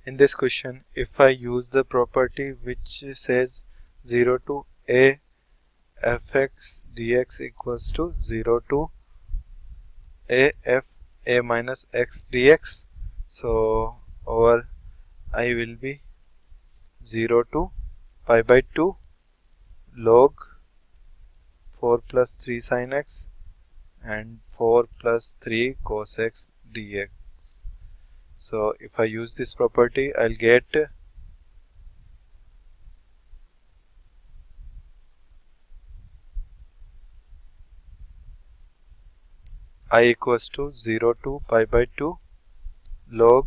In this question, if I use the property which says 0 to a fx dx equals to 0 to a f a minus x dx, so over I will be 0 to pi by 2 log 4 plus 3 sin x and 4 plus 3 cosx dx. So if I use this property, I'll get I equals to 0 to pi by 2 log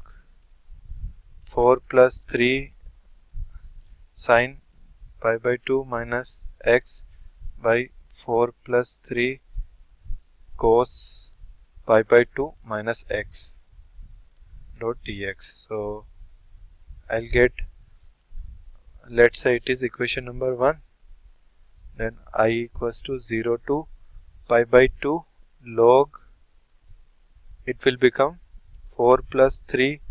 4 plus 3 sin pi by 2 minus x by 4 plus 3 cos pi by 2 minus x dot dx. So I'll get, let's say it is equation number 1, then I equals to 0 to pi by 2 log, it will become 4 plus 3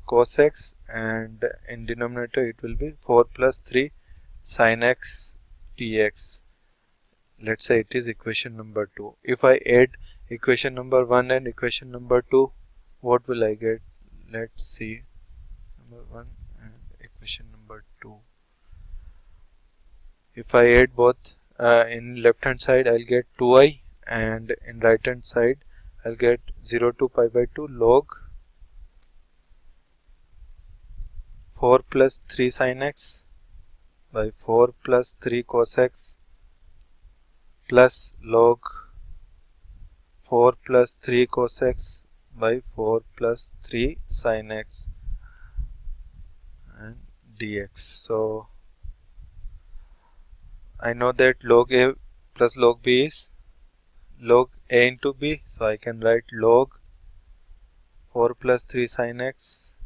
cosx, and in denominator it will be 4 plus 3 sin x dx. Let's say it is equation number 2. If I add equation number 1 and equation number 2, what will I get? Let's see, number 1 and equation number 2. If I add both, in left hand side I'll get 2i, and in right hand side I'll get 0 to pi by 2 log 4 plus 3 sin x by 4 plus 3 cos x plus log 4 plus 3 cos x by 4 plus 3 sin x and dx. So I know that log a plus log b is log a into b, so I can write log 4 plus 3 sin x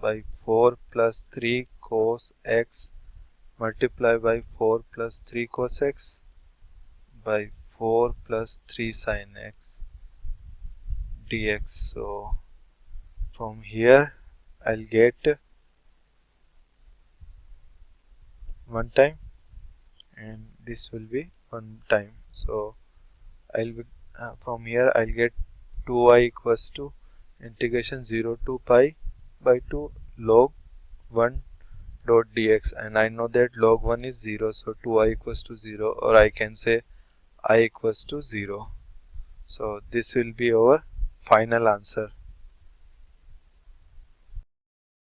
by 4 plus 3 cos x multiply by 4 plus 3 cos x by 4 plus 3 sin x dx. So from here I'll get one time and this will be one time. So I'll be, from here I'll get 2i equals to integration 0 to pi by 2 log 1 dot dx, and I know that log 1 is 0, so 2i equals to 0, or I can say I equals to 0. So this will be our final answer.